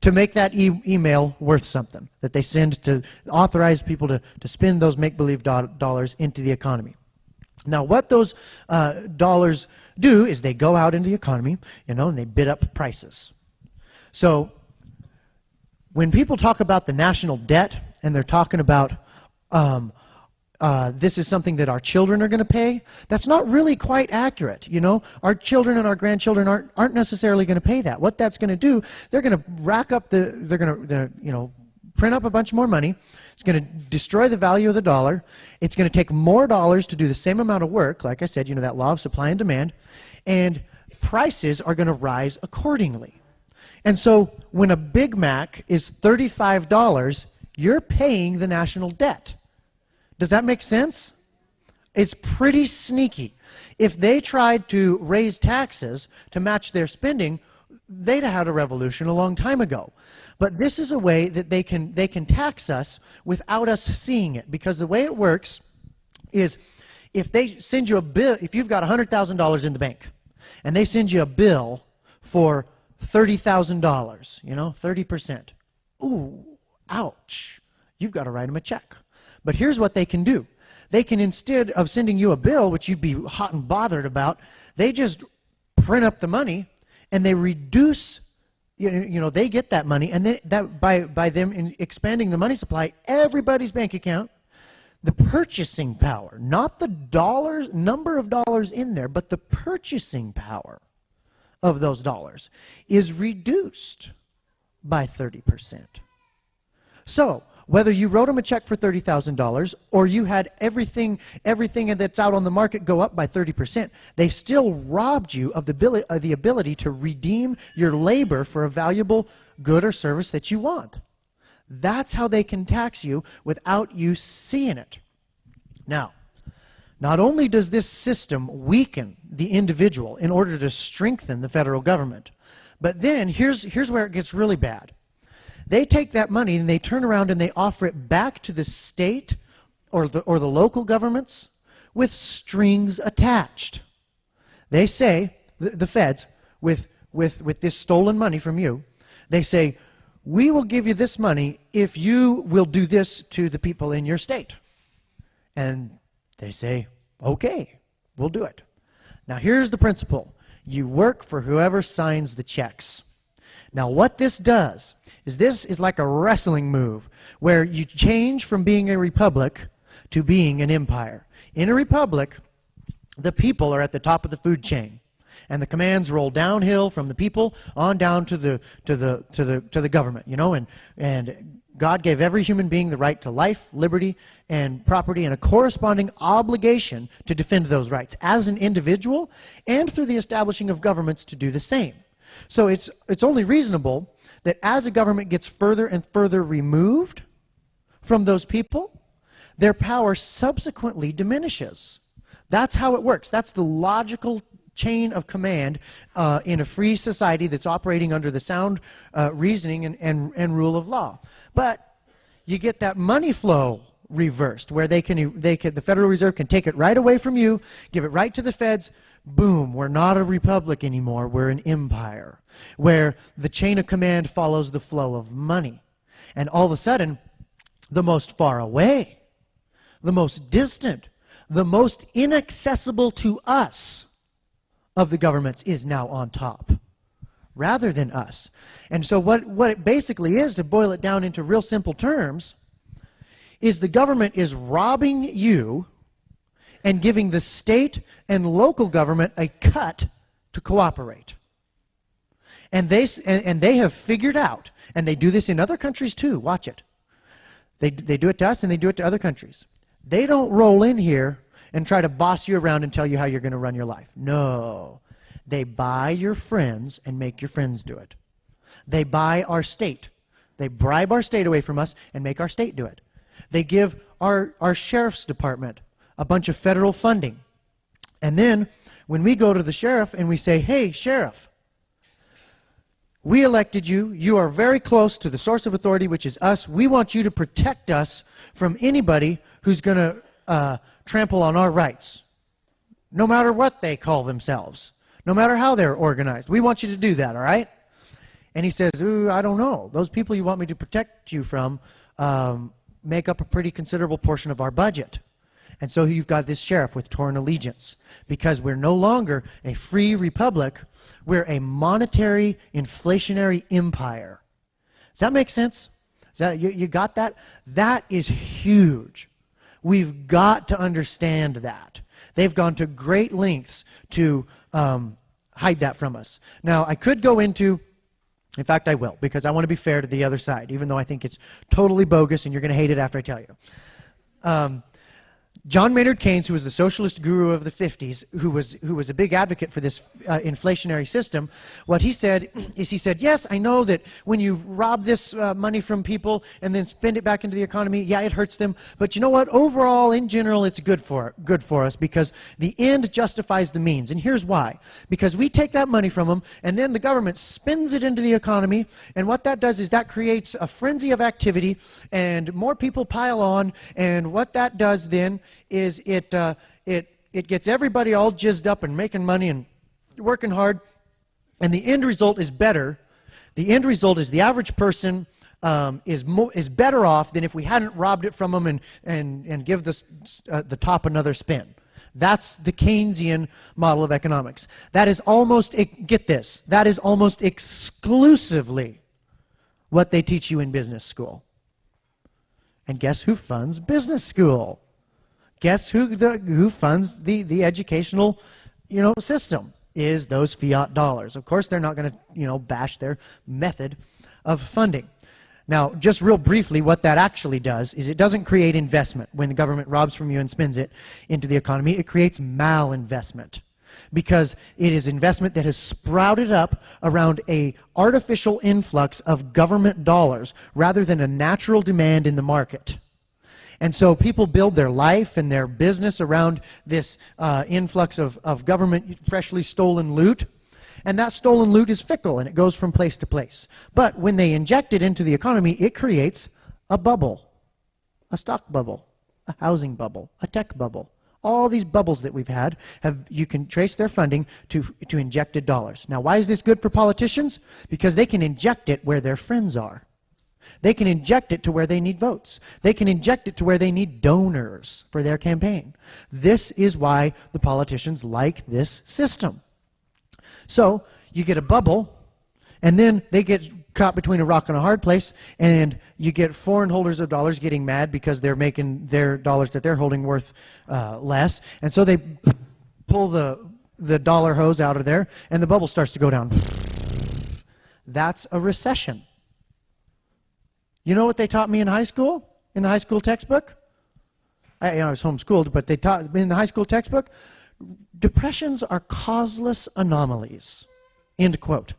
to make that email worth something that they send to authorize people to spend those make-believe dollars into the economy. Now, what those dollars do is they go out into the economy, and they bid up prices. So when people talk about the national debt and they're talking about this is something that our children are going to pay, that's not really quite accurate. Our children and our grandchildren aren't necessarily going to pay that. What that's going to do, they're going to rack up they're going to print up a bunch more money. It's going to destroy the value of the dollar. It's going to take more dollars to do the same amount of work. Like I said, that law of supply and demand, and prices are going to rise accordingly. And so when a Big Mac is $35, you're paying the national debt. Does that make sense? It's pretty sneaky. If they tried to raise taxes to match their spending, they'd have had a revolution a long time ago. But this is a way that they can tax us without us seeing it, because the way it works is if they send you a bill, if you've got $100,000 in the bank and they send you a bill for $30,000, 30%. Ooh, ouch. You've got to write them a check. But here's what they can do. They can, instead of sending you a bill, which you'd be hot and bothered about, they just print up the money and they reduce, they get that money, and then by them expanding the money supply, everybody's bank account, the purchasing power, not the number of dollars in there, but the purchasing power of those dollars is reduced by 30%. So whether you wrote them a check for $30,000 or you had everything that's out on the market go up by 30%, they still robbed you of the ability to redeem your labor for a valuable good or service that you want. That's how they can tax you without you seeing it. Now, not only does this system weaken the individual in order to strengthen the federal government, but then here's where it gets really bad. They take that money and they turn around and they offer it back to the state or the local governments with strings attached. They say, the feds, with this stolen money from you, they say, we will give you this money if you will do this to the people in your state. And they say, okay, we'll do it. Now here's the principle. You work for whoever signs the checks. Now what this does is this is like a wrestling move where you change from being a republic to being an empire. In a republic, the people are at the top of the food chain, and the commands roll downhill from the people on down to the government, and God gave every human being the right to life, liberty, and property, and a corresponding obligation to defend those rights as an individual and through the establishing of governments to do the same. So it's only reasonable that as a government gets further and further removed from those people, their power subsequently diminishes. That's how it works. That's the logical chain of command in a free society that's operating under the sound reasoning and rule of law. But you get that money flow reversed, where the Federal Reserve can take it right away from you, give it right to the feds. Boom, we're not a republic anymore, we're an empire, where the chain of command follows the flow of money. And all of a sudden, the most far away, the most distant, the most inaccessible to us of the governments is now on top, rather than us. And so what it basically is, to boil it down into real simple terms, is the government is robbing you and giving the state and local government a cut to cooperate. And they have figured out, and they do this in other countries too, watch it. They do it to us and they do it to other countries. They don't roll in here and try to boss you around and tell you how you're going to run your life. No. They buy your friends and make your friends do it. They buy our state. They bribe our state away from us and make our state do it. They give our sheriff's department a bunch of federal funding. And then when we go to the sheriff and we say, hey, sheriff, we elected you. You are very close to the source of authority, which is us. We want you to protect us from anybody who's going to trample on our rights, no matter what they call themselves, no matter how they're organized. We want you to do that, all right? And he says, ooh, I don't know. Those people you want me to protect you from make up a pretty considerable portion of our budget. And so you've got this sheriff with torn allegiance, because we're no longer a free republic, we're a monetary, inflationary empire. Does that make sense? Is that, you got that? That is huge. We've got to understand that. They've gone to great lengths to hide that from us. Now, I could go into, in fact I will, because I want to be fair to the other side, even though I think it's totally bogus and you're going to hate it after I tell you. John Maynard Keynes, who was the socialist guru of the 50s, who was a big advocate for this inflationary system, what he said is, he said, yes, I know that when you rob this money from people and then spend it back into the economy, yeah, it hurts them, but you know what? Overall, in general, it's good for us, because the end justifies the means. And here's why. Because we take that money from them, and then the government spends it into the economy, and what that does is that creates a frenzy of activity, and more people pile on, and what that does then is it gets everybody all jizzed up and making money and working hard, and the end result is better. The end result is the average person is better off than if we hadn't robbed it from them and give the top another spin. That's the Keynesian model of economics. That is almost, get this, that is almost exclusively what they teach you in business school. And guess who funds business school? Guess who funds the educational, system? Is those fiat dollars. Of course, they're not going to, bash their method of funding. Now, just real briefly, what that actually does is it doesn't create investment. When the government robs from you and spends it into the economy, it creates malinvestment, because it is investment that has sprouted up around a artificial influx of government dollars rather than a natural demand in the market. And so people build their life and their business around this influx of government freshly stolen loot. And that stolen loot is fickle, and it goes from place to place. But when they inject it into the economy, it creates a bubble, a stock bubble, a housing bubble, a tech bubble. All these bubbles that we've had, you can trace their funding to injected dollars. Now, why is this good for politicians? Because they can inject it where their friends are. They can inject it to where they need votes. They can inject it to where they need donors for their campaign. This is why the politicians like this system. So you get a bubble, and then they get caught between a rock and a hard place, and you get foreign holders of dollars getting mad because they're making their dollars that they're holding worth less, and so they pull the dollar hose out of there, and the bubble starts to go down. That's a recession. You know what they taught me in high school? In the high school textbook? I was homeschooled, but they taught me in the high school textbook, depressions are causeless anomalies. End quote.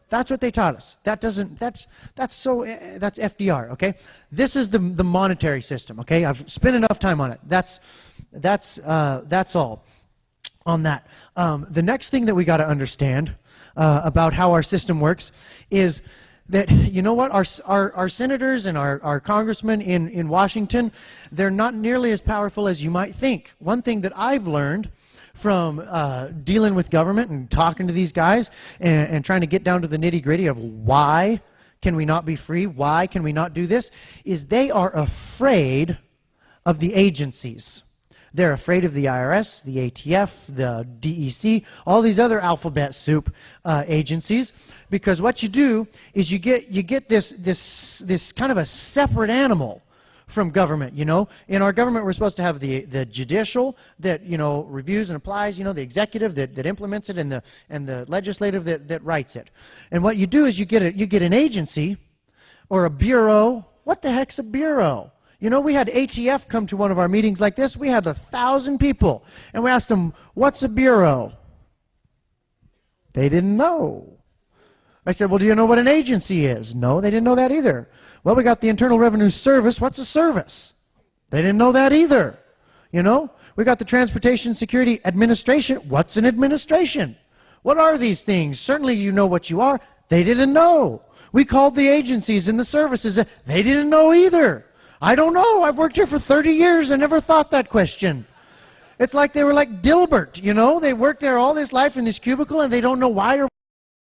That's what they taught us. That's FDR, okay? This is the monetary system, okay? I've spent enough time on it. That's all on that. The next thing that we got to understand about how our system works is that, you know what, our senators and our congressmen in Washington, they're not nearly as powerful as you might think. One thing that I've learned from dealing with government and talking to these guys and trying to get down to the nitty-gritty of why can we not be free, why can we not do this, is they are afraid of the agencies. They're afraid of the IRS, the ATF, the DEC, all these other alphabet soup agencies, because what you do is you get this kind of a separate animal from government. In our government, we're supposed to have the judicial that reviews and applies, the executive that implements it, and the legislative that writes it. And what you do is you get an agency or a bureau. What the heck's a bureau? We had ATF come to one of our meetings like this. We had 1,000 people, and we asked them, what's a bureau? They didn't know. I said, well, do you know what an agency is? No, they didn't know that either. Well, we got the Internal Revenue Service. What's a service? They didn't know that either. We got the Transportation Security Administration. What's an administration? What are these things? Certainly you know what you are. They didn't know. We called the agencies and the services. They didn't know either. I don't know. I've worked here for 30 years. I never thought that question. It's like they were like Dilbert, They worked there all this life in this cubicle, and they don't know why or